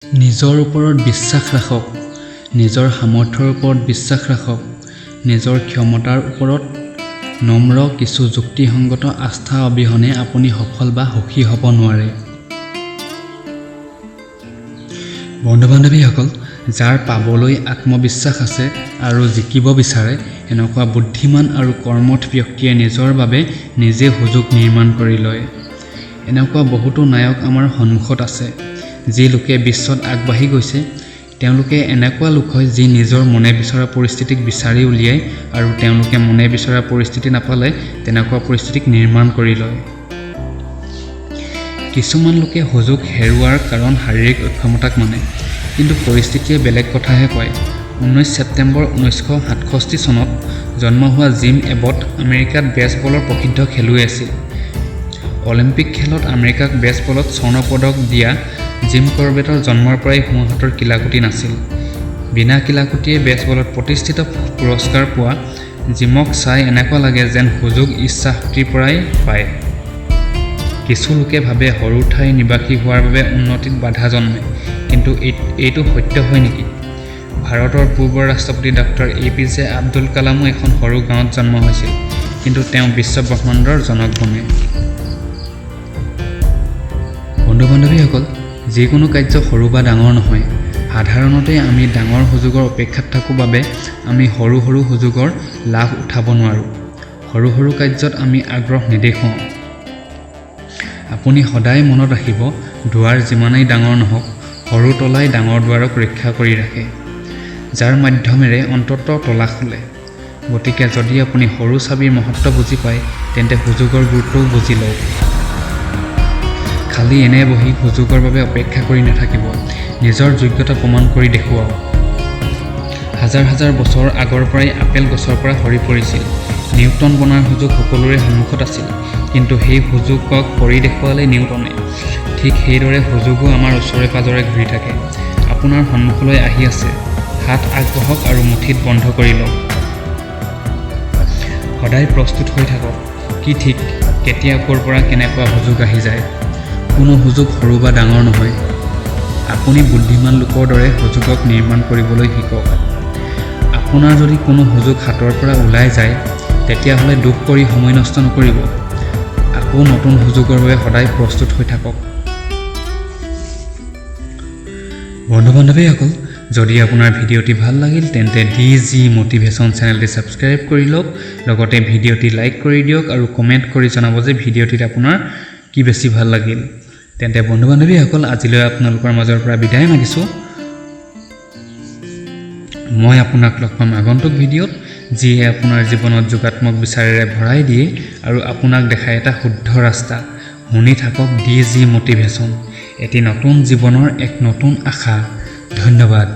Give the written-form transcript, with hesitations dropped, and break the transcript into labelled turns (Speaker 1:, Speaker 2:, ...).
Speaker 1: নিজৰ ওপৰত বিশ্বাস ৰাখক, নিজৰ সামৰ্থ্যৰ ওপৰত বিশ্বাস ৰাখক, নিজৰ ক্ষমতাৰ ওপৰত নম্ৰ কিছু যুক্তিসংগত আস্থা অবিহনে আপুনি সফল বা সুখী হ'ব নোৱাৰে। বন্ধু-বান্ধৱীসকল, যাৰ পাবলৈ আত্মবিশ্বাস আছে আৰু জিকিব বিচাৰে, এনেকুৱা বুদ্ধিমান আৰু কৰ্মঠ ব্যক্তিয়ে নিজৰ বাবে নিজে সুযোগ নিৰ্মাণ কৰি লয়। এনেকুৱা বহুতো নায়ক আমাৰ সন্মুখত আছে, যি লোকে বিশ্বত আগবাঢ়ি গৈছে। তেওঁলোকে এনেকুৱা লোক হয় যি নিজৰ মনে বিচৰা পৰিস্থিতিক বিচাৰি উলিয়ায় আৰু তেওঁলোকে মনে বিচৰা পৰিস্থিতি নাপালে তেনেকুৱা পৰিস্থিতিক নিৰ্মাণ কৰি লয়। কিছুমান লোকে সুযোগ হেৰুৱাৰ কাৰণ শাৰীৰিক অক্ষমতাক মানে, কিন্তু পৰিস্থিতিয়ে বেলেগ কথাহে কয়। 19 ছেপ্টেম্বৰ 1967 চনত জন্ম হোৱা জিম এবট আমেৰিকাত বেছবলৰ প্ৰসিদ্ধ খেলুৱৈ আছিল। অলিম্পিক খেলত আমেৰিকাক বেছবলত স্বৰ্ণ পদক দিয়া জিম কৰবেটৰ জন্মৰ পৰাই সোঁহাতৰ কিলাকুটি নাছিল। বিনা কিলাকুটিয়ে বেছবলত প্ৰতিষ্ঠিত পুৰস্কাৰ পোৱা জিমক চাই এনেকুৱা লাগে যেন সুযোগ ইচ্ছাশক্তিৰ পৰাই পায়। কিছু লোকে ভাবে সৰু ঠাইৰ নিবাসী হোৱাৰ বাবে উন্নতিত বাধা জন্মে, কিন্তু এইটো সত্য হয় নেকি? ভাৰতৰ পূৰ্বৰ ৰাষ্ট্ৰপতি ডক্টৰ APJ আব্দুল কালামো এখন সৰু গাঁৱত জন্ম হৈছিল, কিন্তু তেওঁ বিশ্বব্ৰহ্মাণ্ডৰ জনক বনে। বন্ধু-বান্ধৱীসকল, যিকোনো কাৰ্য সৰু বা ডাঙৰ নহয়। সাধাৰণতে আমি ডাঙৰ সুযোগৰ অপেক্ষাত থাকোঁ বাবে আমি সৰু সৰু সুযোগৰ লাভ উঠাব নোৱাৰোঁ। সৰু সৰু কাৰ্যত আমি আগ্ৰহ নেদেখুৱাওঁ। আপুনি সদায় মনত ৰাখিব, দুৱাৰ যিমানেই ডাঙৰ নহওক, সৰু তলাই ডাঙৰ দুৱাৰক ৰক্ষা কৰি ৰাখে, যাৰ মাধ্যমেৰে অন্ততঃ তলা খোলে। গতিকে যদি আপুনি সৰু চাবিৰ মহত্ব বুজি পায়, তেন্তে সুযোগৰ গুৰুত্বও বুজি লওক। খালি এনে বহি সুযোগৰ বাবে অপেক্ষা কৰি নাথাকিব, নিজৰ যোগ্যতা প্ৰমাণ কৰি দেখুৱাওক। হাজাৰ হাজাৰ বছৰ আগৰ পৰাই আপেল গছৰ পৰা সৰি পৰিছিল। নিউটন বনাৰ সুযোগ সকলোৰে সন্মুখত আছিল, কিন্তু সেই সুযোগক কৰি দেখুৱালে নিউটনে। ঠিক সেইদৰে সুযোগো আমাৰ ওচৰে পাজৰে ঘূৰি থাকে, আপোনাৰ সন্মুখলৈ আহি আছে। হাত আগবঢ়াওক আৰু মুঠিত বন্ধ কৰি লওক। সদায় প্ৰস্তুত হৈ থাকক, কি ঠিক কেতিয়া ক'ৰ পৰা কেনেকুৱা সুযোগ আহি যায়। কোনো সুযোগ সৰু বা ডাঙৰ নহয়। আপুনি বুদ্ধিমান লোকৰ দৰে সুযোগক নিৰ্মাণ কৰিবলৈ শিকক। আপোনাৰ যদি কোনো সুযোগ হাতৰ পৰা ওলাই যায়, তেতিয়াহ'লে দুখ কৰি সময় নষ্ট নকৰিব। আকৌ নতুন সুযোগৰ বাবে সদায় প্ৰস্তুত হৈ থাকক। বন্ধু-বান্ধৱীসকল, যদি আপোনাৰ ভিডিঅ'টি ভাল লাগিল তেন্তে D.G Motivation চেনেলটি ছাবস্ক্ৰাইব কৰি লওক, লগতে ভিডিঅ'টি লাইক কৰি দিয়ক আৰু কমেণ্ট কৰি জনাব যে ভিডিঅ'টিত আপোনাৰ কি বেছি ভাল লাগিল। তেন্তে বন্ধু-বান্ধৱীসকল, আজিলৈ আপোনালোকৰ মাজৰ পৰা বিদায় মাগিছোঁ। মই আপোনাক লগ পাম আগন্তুক ভিডিঅ'ত, যিয়ে আপোনাৰ জীৱনত যোগাত্মক বিচাৰেৰে ভৰাই দিয়ে আৰু আপোনাক দেখায় এটা শুদ্ধ ৰাস্তা। শুনি থাকক D.G Motivation, এটি নতুন জীৱনৰ এক নতুন আশা। ধন্যবাদ।